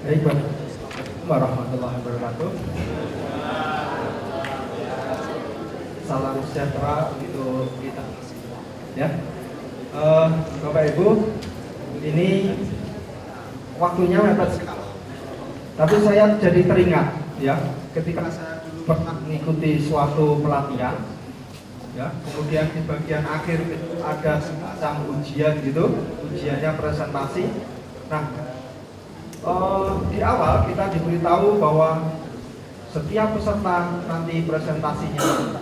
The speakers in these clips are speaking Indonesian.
Baik, warahmatullahi wabarakatuh. Salam sejahtera untuk kita. Ya, Bapak Ibu, ini waktunya mepet sekali. Tapi saya jadi teringat, ya, ketika saya dulu pernah mengikuti suatu pelatihan, ya, kemudian di bagian akhir itu ada semacam ujian gitu, ujiannya presentasi. Nah, di awal kita diberitahu bahwa setiap peserta nanti presentasinya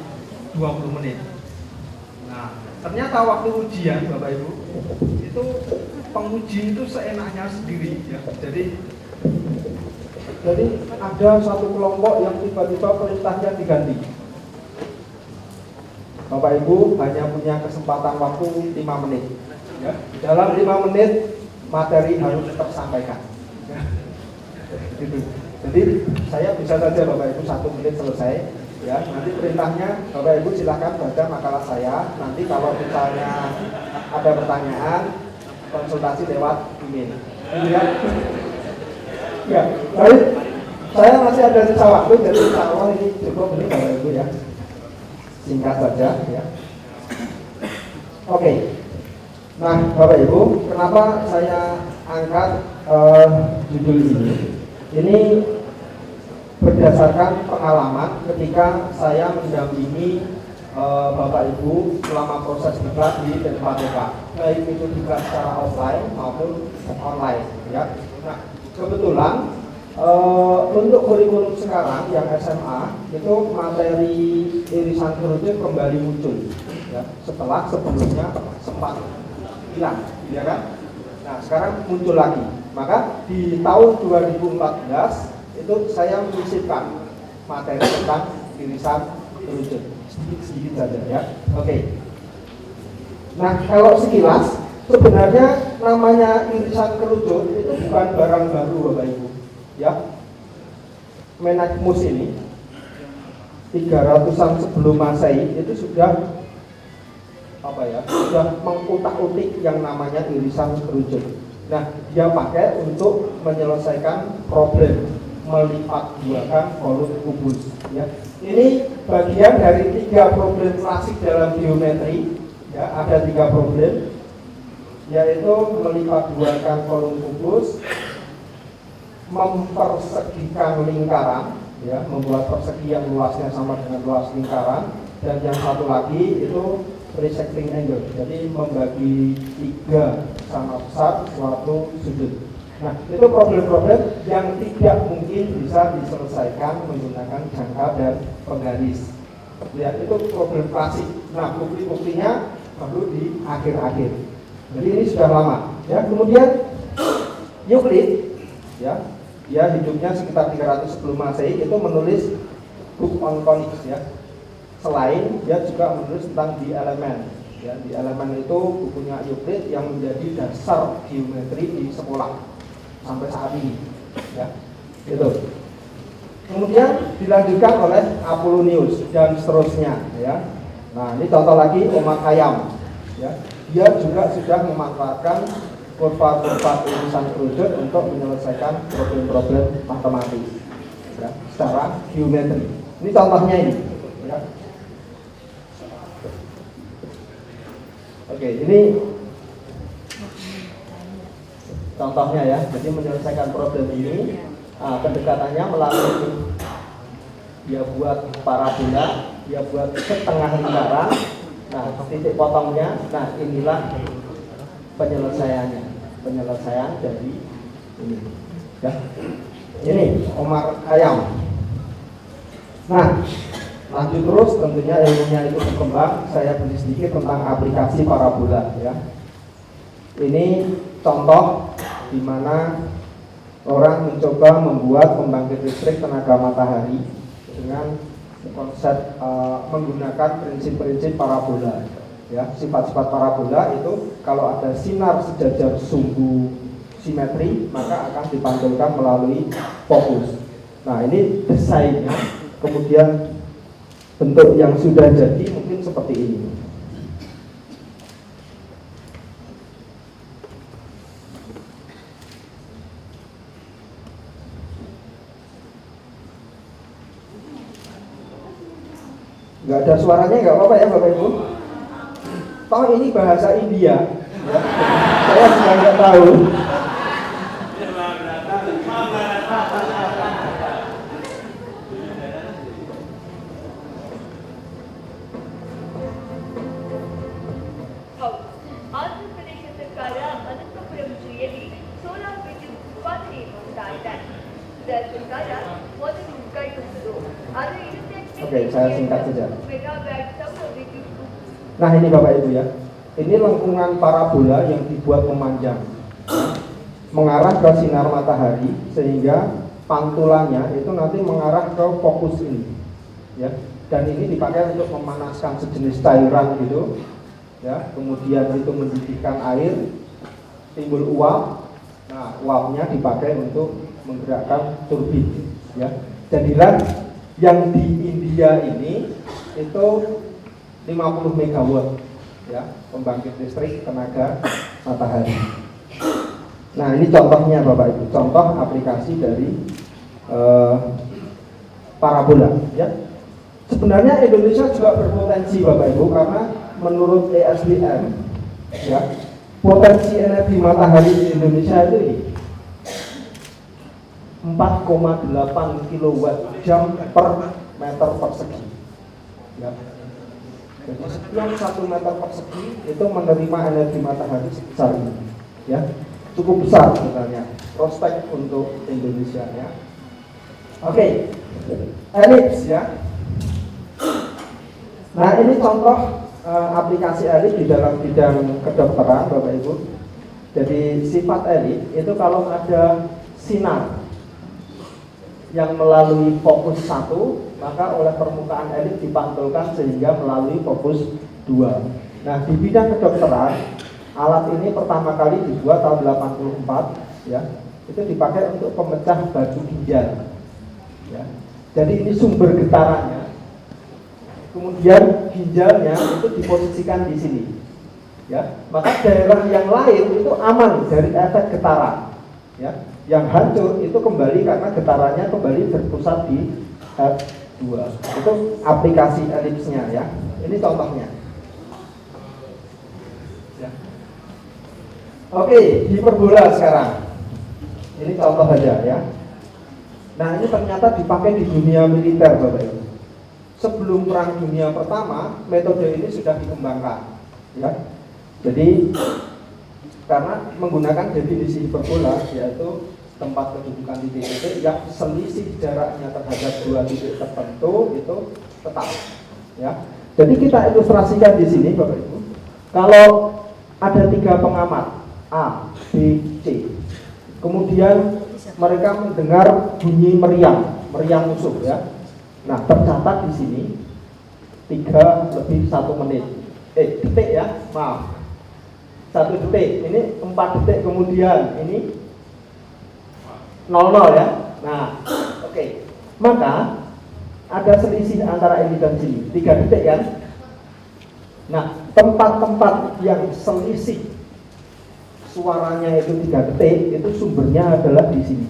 20 menit. Nah, ternyata waktu ujian, Bapak Ibu, itu penguji itu seenaknya sendiri, ya. Jadi ada satu kelompok yang tiba-tiba perintahnya diganti. Bapak Ibu hanya punya kesempatan waktu 5 menit, ya. Dalam 5 menit materi harus tersampaikan, ya. Gitu. Jadi saya bisa saja Bapak Ibu 1 menit selesai, ya. Nanti perintahnya Bapak Ibu silakan baca makalah saya. Nanti kalau misalnya ada pertanyaan, konsultasi lewat email, ya. Ya, baik. Saya masih ada sisa waktu, jadi insya Allah ini cukup ini Bapak Ibu, ya. Singkat saja, ya. Oke. Nah, Bapak Ibu, kenapa saya angkat judul ini? Ini berdasarkan pengalaman ketika saya mendampingi Bapak Ibu selama proses diklat di TK, baik itu diklat secara offline maupun online, ya. Nah, kebetulan untuk kurikulum sekarang yang SMA itu materi irisan kerucut kembali muncul, ya, setelah sebelumnya sempat hilang, ya kan? Nah, sekarang muncul lagi. Maka di tahun 2014 itu saya menyisipkan materi tentang irisan kerucut sedikit saja, ya. Oke. Nah, kalau sekilas sebenarnya namanya irisan kerucut itu bukan barang baru Bapak Ibu, ya. Menakmus ini 300-an sebelum Masehi itu sudah sudah mengutak-utik yang namanya irisan kerucut. Nah, dia pakai untuk menyelesaikan problem melipat gunakan kolom kubus, ya. Ini bagian dari 3 problem klasik dalam geometri, ya. Ada 3 problem, yaitu melipat gunakan kolom kubus, mempersegikan lingkaran, ya, membuat persegi yang luasnya sama dengan luas lingkaran, dan yang satu lagi itu resecting angle, jadi membagi 3 sama besar suatu sudut. Nah, itu problem-problem yang tidak mungkin bisa diselesaikan menggunakan jangka dan penggaris, ya. Itu problem klasik. Nah, bukti-buktinya perlu di akhir-akhir. Jadi ini sudah lama, ya. Kemudian Euclid, ya, dia hidupnya sekitar 300 sebelum Masehi, itu menulis Book on Conics, ya. Selain dia juga menulis tentang The Element, ya. The Element itu bukunya Euclid yang menjadi dasar geometri di sekolah sampai saat ini, ya. Itu. Kemudian dilanjutkan oleh Apollonius dan seterusnya, ya. Nah, ini contoh lagi Omar Khayyam, ya. Dia juga sudah memanfaatkan kurva-kurva irisan kerucut untuk menyelesaikan problem-problem matematis, ya, secara geometri. Ini contohnya ini, ya. Oke, ini contohnya, ya. Jadi menyelesaikan problem ini, pendekatannya melalui dia buat parabola, dia buat setengah lingkaran. Nah, titik potongnya, nah inilah penyelesaian dari ini, ya. Ini Omar Khayyam. Nah, lanjut terus, tentunya ilmunya itu berkembang. Saya beri sedikit tentang aplikasi parabola, ya. Ini contoh di mana orang mencoba membuat pembangkit listrik tenaga matahari dengan konsep menggunakan prinsip-prinsip parabola, ya. Sifat-sifat parabola itu kalau ada sinar sejajar sumbu simetri maka akan dipantulkan melalui fokus. Nah, ini desainnya, kemudian bentuk yang sudah jadi mungkin seperti ini. Nggak ada suaranya nggak apa-apa ya Bapak Ibu. Toh ini bahasa India, ya. Saya juga nggak tahu. Andhra Pradesh సర్కార అనంతపురం జిల్లాలో సోలార్ విద్యుత్ ఉత్పాదನೆ ಮಾಡ್ತಾ ಇದ್ದಾರೆ. ಇದರ ಪ್ರಕಾರ ಮೊದಲು ಕೈಗೊಂಡಿದ್ದು ಅದು Oke, saya singkat saja. megawatt ಸೌರ ವಿದ್ಯುತ್. Nah ini Bapak Ibu ya, ini lengkungan parabola yang dibuat memanjang, mengarah ke sinar matahari sehingga pantulannya itu nanti mengarah ke fokus ini, ya. Dan ini dipakai untuk memanaskan sejenis cairan gitu, ya. Kemudian itu mendidihkan air, timbul uap. Nah uapnya dipakai untuk menggerakkan turbin, ya. Jadilah yang di India ini itu 50 megawatt, ya, pembangkit listrik tenaga matahari. Nah ini contohnya Bapak Ibu, contoh aplikasi dari parabola, ya. Sebenarnya Indonesia juga berpotensi Bapak Ibu, karena menurut ESDM, ya, potensi energi matahari di Indonesia itu ini 4,8 kilowatt jam per meter persegi, ya. Jadi setiap 1 meter persegi itu menerima energi matahari sebesar ini, ya. Cukup besar sebenarnya prospek untuk Indonesia, ya. Oke, elips, ya. Nah ini contoh aplikasi elips di dalam bidang kedokteran Bapak Ibu. Jadi sifat elips itu kalau ada sinar yang melalui fokus 1, maka oleh permukaan elips dipantulkan sehingga melalui fokus 2. Nah di bidang kedokteran, alat ini pertama kali dibuat tahun 84, ya. Itu dipakai untuk pemecah batu ginjal, ya. Jadi ini sumber getarannya, kemudian ginjalnya itu diposisikan di sini, ya. Maka daerah yang lain itu aman dari efek getaran, ya. Yang hancur itu kembali karena getarannya kembali berpusat di F2. Itu aplikasi elipsnya, ya. Ini contohnya, ya. Oke, hiperbola sekarang. Ini contoh saja, ya. Nah ini ternyata dipakai di dunia militer Bapak Ibu. Sebelum Perang Dunia Pertama, metode ini sudah dikembangkan, ya. Jadi karena menggunakan definisi hiperbola, yaitu tempat kedudukan titik-titik yang selisih jaraknya terhadap 2 titik tertentu itu tetap, ya. Jadi kita ilustrasikan di sini Bapak Ibu. Kalau ada 3 pengamat A, B, C, kemudian mereka mendengar bunyi meriam musuh, ya. Nah tercatat di sini 3 lebih 1 menit, detik, ya, maaf, 1 detik, ini 4 detik kemudian ini 00, ya. Nah, oke. Maka ada selisih antara ini dan sini, 3 detik, kan? Nah, tempat-tempat yang selisih suaranya itu 3 detik, itu sumbernya adalah di sini.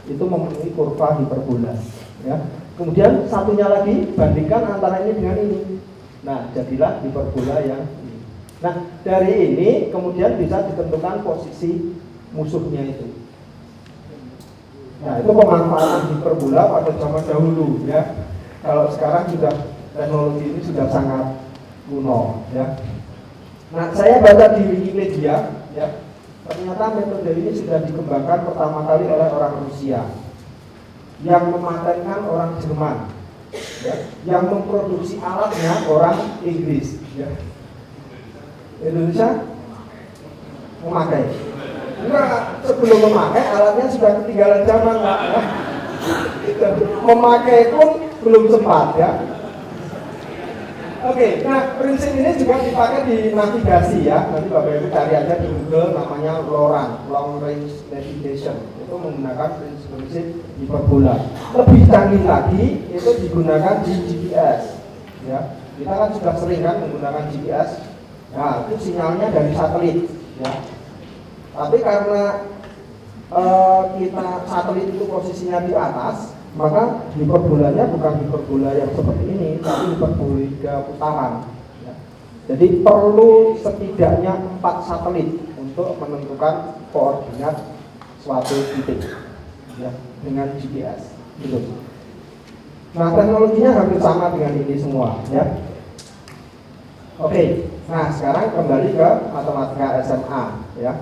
Itu memenuhi kurva hiperbola, ya. Kemudian satunya lagi bandingkan antara ini dengan ini. Nah, jadilah hiperbola yang ini. Nah, dari ini kemudian bisa ditentukan posisi musuhnya itu. Nah itu pemanfaatan hiperbola pada zaman dahulu, ya. Kalau sekarang sudah teknologi ini sudah sangat kuno, ya. Nah saya baca di Wikipedia, ya, ternyata metode ini sudah dikembangkan pertama kali oleh orang Rusia, yang mematenkan orang Jerman, ya, yang memproduksi alatnya orang Inggris, ya. Indonesia memakai. Enggak, sebelum memakai alatnya sudah ketinggalan zaman, ya. Memakai pun belum sempat, ya. Oke, nah prinsip ini juga dipakai di navigasi, ya. Nanti Bapak Ibu cari aja di Google, namanya LORAN, Long Range Navigation. Itu menggunakan prinsip hiperbola. Lebih canggih lagi itu digunakan di GPS, ya. Kita kan sudah sering kan menggunakan GPS. Nah itu sinyalnya dari satelit, ya. Tapi karena kita satelit itu posisinya di atas, maka hiperbolanya bukan hiperbola yang seperti ini, tapi hiperbola putaran. Ya. Jadi perlu setidaknya 4 satelit untuk menentukan koordinat suatu titik, ya, dengan GPS. Gitu. Nah, teknologinya hampir sama dengan ini semua, ya. Oke, nah sekarang kembali ke matematika SMA, ya.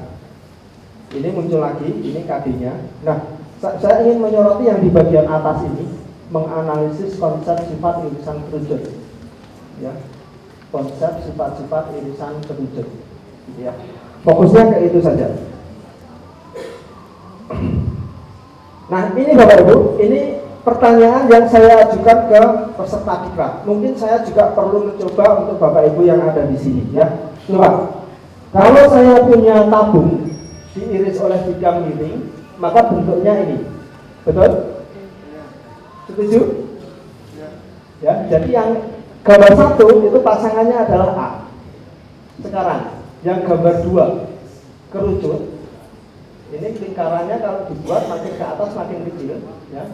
Ini muncul lagi, ini KD-nya. Nah, saya ingin menyoroti yang di bagian atas ini, menganalisis konsep sifat irisan kerucut, ya. Konsep sifat-sifat irisan kerucut, gitu ya. Fokusnya ke itu saja. Nah, ini Bapak Ibu, ini pertanyaan yang saya ajukan ke peserta diklat. Mungkin saya juga perlu mencoba untuk Bapak Ibu yang ada di sini, ya. Coba, kalau saya punya tabung diiris oleh bidang miring, maka bentuknya ini, betul? Setuju? Ya, jadi yang gambar 1 itu pasangannya adalah A. Sekarang, yang gambar 2 kerucut. Ini lingkarannya kalau dibuat makin ke atas makin kecil, ya.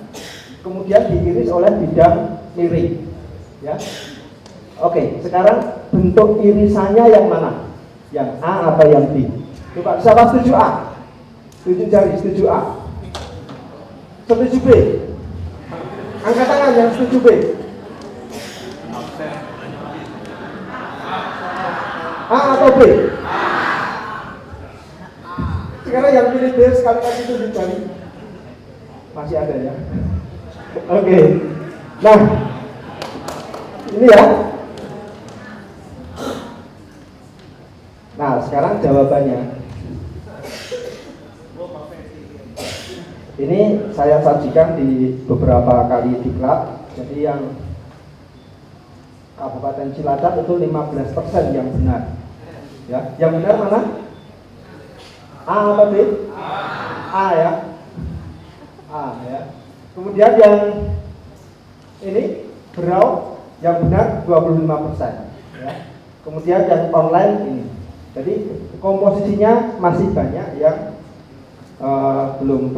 Kemudian diiris oleh bidang miring, ya. Oke, sekarang bentuk irisannya yang mana? Yang A atau yang B? Coba, siapa setuju A? Tunjuk jari, setuju A. Setuju B? Angkat tangan yang setuju B. A atau B? Sekarang yang pilih B sekali lagi tunjuk jari. Masih ada ya? Oke. Nah, ini ya. Nah, sekarang jawabannya. Ini saya sajikan di beberapa kali diklat. Jadi yang Kabupaten Cilacap itu 15% yang benar. Ya, yang benar mana? A atau B? A ya. A ya. Kemudian yang ini Berau yang benar 25%. Ya. Kemudian yang online ini. Jadi komposisinya masih banyak yang belum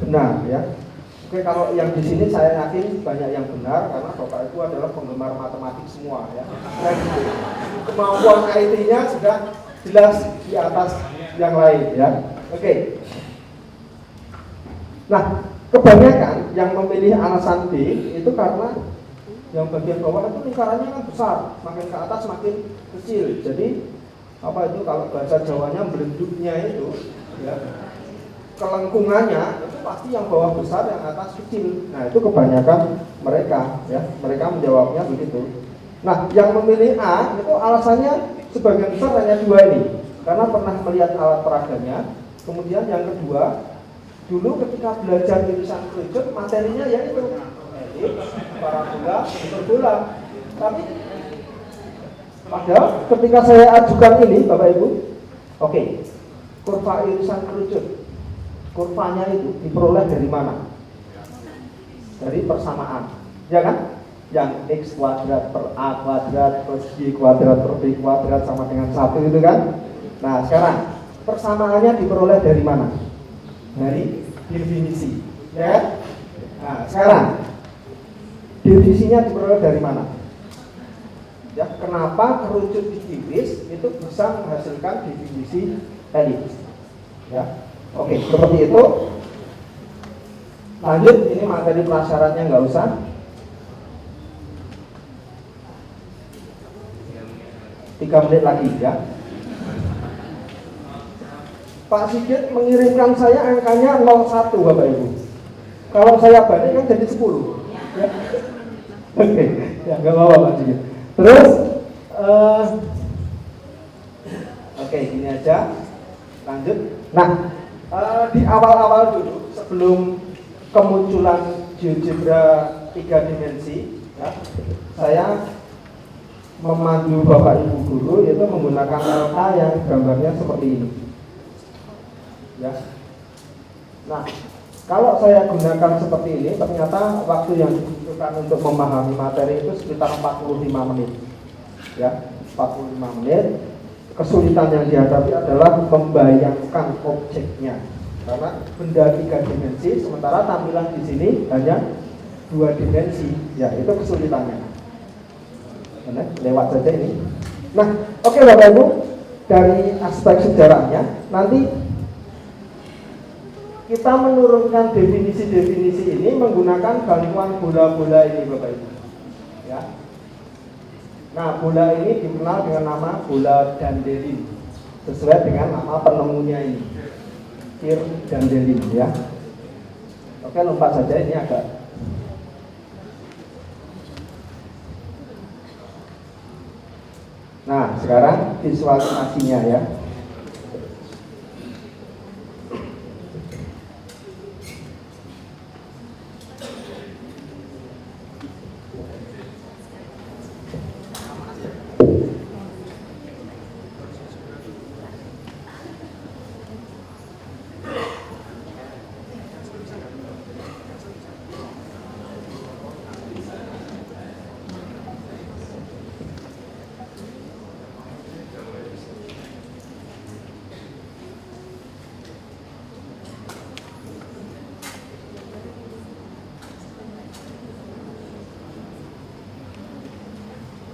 benar ya. Oke, kalau yang di sini saya yakin banyak yang benar karena Bapak Ibu adalah penggemar matematik semua ya. Dan kemampuan IT-nya sudah jelas di atas yang lain ya. Oke. Nah, kebanyakan yang memilih alasan B itu karena yang bagian bawah itu lingkarannya kan besar, makin ke atas makin kecil. Jadi apa itu kalau bahasa Jawanya belenduknya itu ya, kelengkungannya itu pasti yang bawah besar, yang atas kecil. Nah, itu kebanyakan mereka ya, mereka menjawabnya begitu. Nah, yang memilih A itu alasannya sebagian besar hanya 2 ini, karena pernah melihat alat peraganya. Kemudian yang kedua, dulu ketika belajar irisan kerucut materinya ya itu elipse, parabola, hiperbola. Tapi padahal ketika saya ajukan ini Bapak Ibu, oke, kurva irisan kerucut, kurvanya itu diperoleh dari mana? Dari persamaan, ya kan? Yang x kuadrat per a kuadrat plus y kuadrat per b kuadrat sama dengan 1 itu kan? Nah, sekarang persamaannya diperoleh dari mana? Dari definisi, ya. Nah, sekarang definisinya diperoleh dari mana? Ya, kenapa kerucut diiris itu bisa menghasilkan definisi elips? Ya, oke, seperti itu. Lanjut, ini materi pelajarannya nggak usah. Tiga menit lagi ya. Pak Sigit mengirimkan saya angkanya 01 Bapak Ibu. Kalau saya balik kan jadi 10 ya. Oke, ya nggak apa-apa Pak Sigit. Terus oke, gini aja. Lanjut. Nah, di awal-awal dulu sebelum kemunculan GeoGebra 3 dimensi ya, saya memandu Bapak Ibu guru itu menggunakan LK yang gambarnya seperti ini. Ya. Nah, kalau saya gunakan seperti ini, ternyata waktu yang dibutuhkan untuk memahami materi itu sekitar 45 menit. Ya, 45 menit. Kesulitan yang dihadapi adalah membayangkan objeknya. Karena benda 3 dimensi, sementara tampilan di sini hanya 2 dimensi. Ya, itu kesulitannya. Nah, lewat saja ini. Nah, oke Bapak Ibu, dari aspek sejarahnya, nanti kita menurunkan definisi-definisi ini menggunakan bantuan bola-bola ini Bapak Ibu. Ya. Nah, bola ini dikenal dengan nama bola Dandelin, sesuai dengan nama penemunya ini, Kirk Dandelin, ya. Oke, lompat saja, ini agak. Nah, sekarang visualisasinya ya.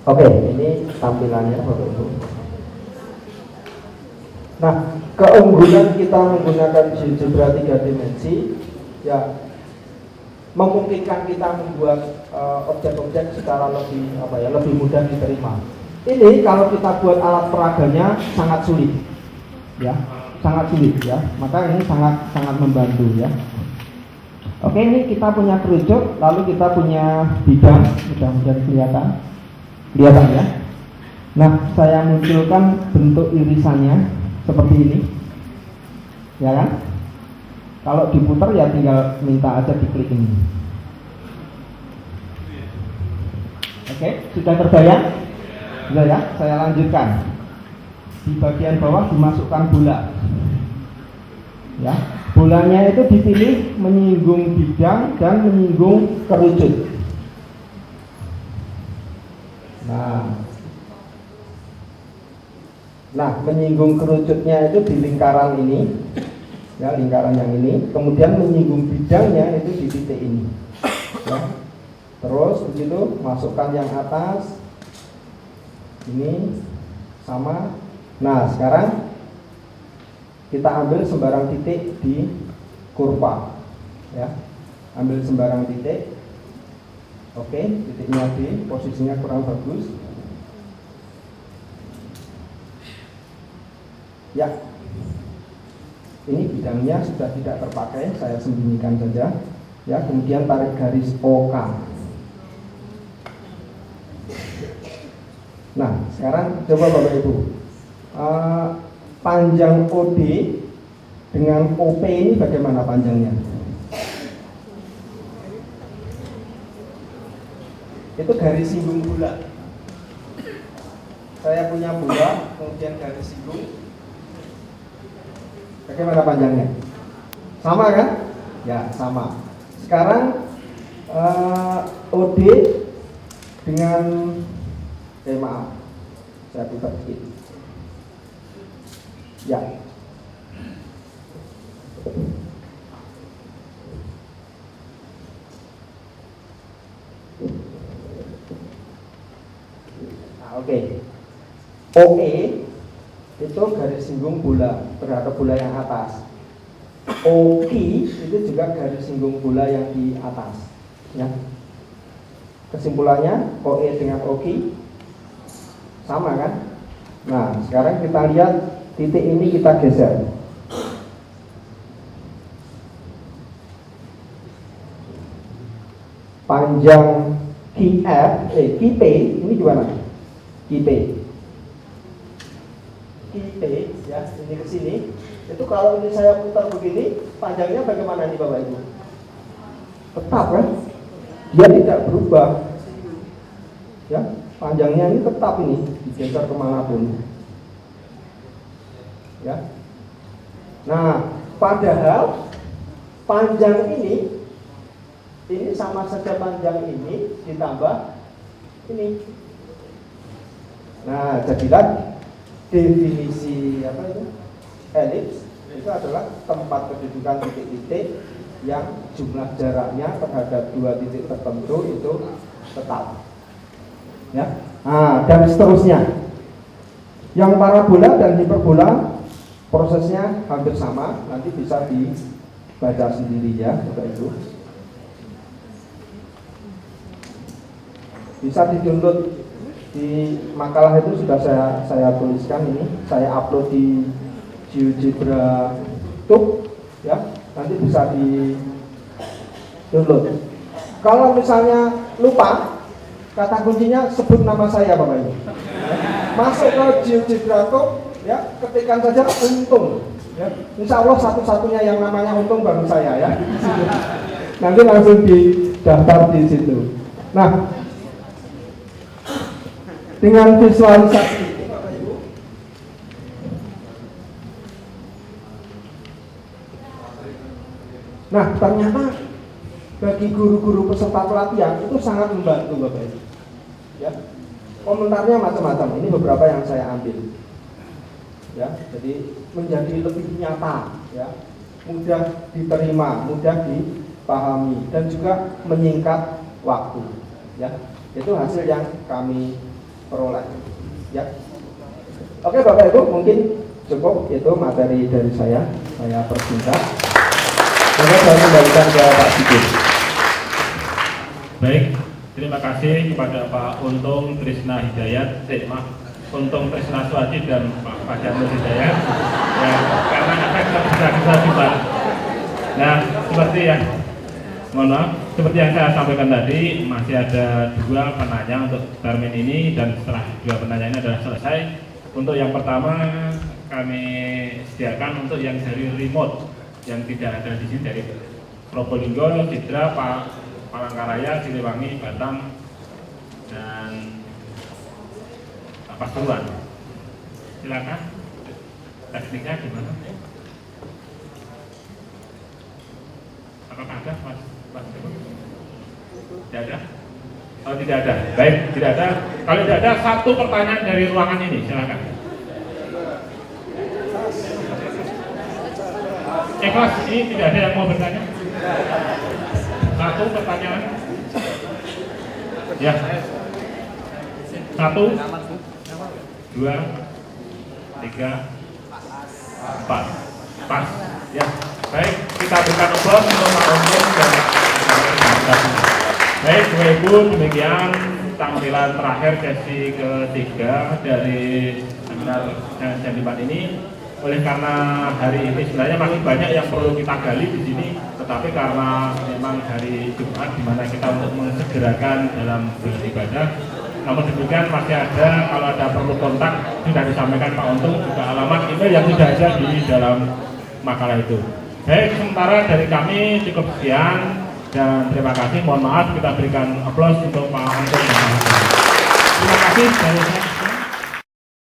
Oke, ini tampilannya Bapak Ibu. Nah, keunggulan kita menggunakan GeoGebra 3 dimensi ya memungkinkan kita membuat objek-objek secara lebih mudah diterima. Ini kalau kita buat alat peraganya sangat sulit. Ya, sangat sulit ya. Maka ini sangat membantu ya. Oke, ini kita punya kerucut, lalu kita punya bidang, mudah-mudahan kelihatan ya. Nah, saya munculkan bentuk irisannya seperti ini, ya kan? Kalau diputar ya tinggal minta aja diklik ini. Oke, sudah terbayang? Sudah ya, saya lanjutkan. Di bagian bawah dimasukkan bola. Ya, bolanya itu dipilih menyinggung bidang dan menyinggung kerucut. Nah, menyinggung kerucutnya itu di lingkaran ini, ya lingkaran yang ini. Kemudian menyinggung bidangnya itu di titik ini. Ya. Terus begitu masukkan yang atas, ini sama. Nah, sekarang kita ambil sembarang titik di kurva, ya. Ambil sembarang titik. Oke, titiknya D, posisinya kurang bagus. Ya, ini bidangnya sudah tidak terpakai, saya sembunyikan saja. Ya, kemudian tarik garis OK. Nah, sekarang coba Bapak Ibu, panjang OD dengan OP ini bagaimana panjangnya? Itu garis singgung bola. Saya punya bola, kemudian garis singgung. Bagaimana panjangnya? Sama kan? Ya, sama. Sekarang OD dengan maaf, saya putar sedikit. Ya. Oke. OE itu garis singgung bola terhadap bola yang atas. OQ itu juga garis singgung bola yang di atas. Ya. Kesimpulannya OE dengan OQ sama kan? Nah, sekarang kita lihat titik ini kita geser. Panjang QP ini gimana? QP ya, ini ke sini. Itu kalau ini saya putar begini, panjangnya bagaimana nih Bapak Ibu? Tetap kan? Dia tidak berubah. Ya, panjangnya ini tetap ini, digeser kemanapun. Ya. Nah, padahal panjang ini sama saja panjang ini ditambah ini. Nah, jadilah definisi apa itu? Elips itu adalah tempat kedudukan titik-titik yang jumlah jaraknya terhadap dua titik tertentu itu tetap. Ya. Nah, dan seterusnya. Yang parabola dan hiperbola prosesnya hampir sama, nanti bisa dibaca sendiri ya, Bapak Ibu. Bisa di-download di makalah itu sudah saya tuliskan ini, saya upload di GeoGebra Tube ya, nanti bisa di-download. Kalau misalnya lupa, kata kuncinya sebut nama saya Bapak Ibu. Masuk ke GeoGebra Tube ya, ketikkan saja Untung ya. Insya Allah satu-satunya yang namanya Untung baru saya ya. Nanti langsung didaftar di situ. Nah, dengan visualisasi ini Bapak Ibu, nah ternyata bagi guru-guru peserta pelatihan itu sangat membantu Bapak Ibu ya. Komentarnya macam-macam, ini beberapa yang saya ambil ya, jadi menjadi lebih nyata ya, mudah diterima, mudah dipahami, dan juga menyingkat waktu ya. Itu hasil yang kami peroleh ya. Oke Bapak Ibu, mungkin cukup itu materi dari saya persingkat. Saya kembalikan ke Pak Sigit. Baik, terima kasih kepada Pak Untung Trisna Hidayat, Untung Trisna Swati dan Pak Fajarul Hidayat ya, karena efek bisa juga. Nah, seperti yang mohon maaf, seperti yang saya sampaikan tadi, masih ada 2 penanya untuk termin ini, dan setelah 2 penanya ini adalah selesai. Untuk yang pertama kami sediakan untuk yang dari remote yang tidak ada di sini, dari Probolinggo, Sidra, Palangkaraya, Siliwangi, Batam, dan Pasuruan. Silakan, tekniknya gimana? Apakah ada Mas? Tidak ada? Oh, tidak ada. Baik, tidak ada. Kalau tidak ada, 1 pertanyaan dari ruangan ini, silakan. Ikhlas, ini tidak ada yang mau bertanya? 1 pertanyaan. Ya. 1, 2, 3, 4. Pas. Ya. Baik, kita berikan aplaus untuk Pak Untung dan baik, Bapak Ibu, demikian tampilan terakhir sesi ketiga dari seminar Jangan Lipat ini. Oleh karena hari ini sebenarnya masih banyak yang perlu kita gali di sini, tetapi karena memang hari Jumat di mana kita untuk mensegerakan dalam beribadah. Namun demikian masih ada, kalau ada perlu kontak sudah disampaikan Pak Untung, juga alamat email yang sudah ada di dalam makalah itu. Baik, sementara dari kami cukup sekian dan terima kasih. Mohon maaf, kita berikan aplaus untuk Pak Untung. Terima kasih.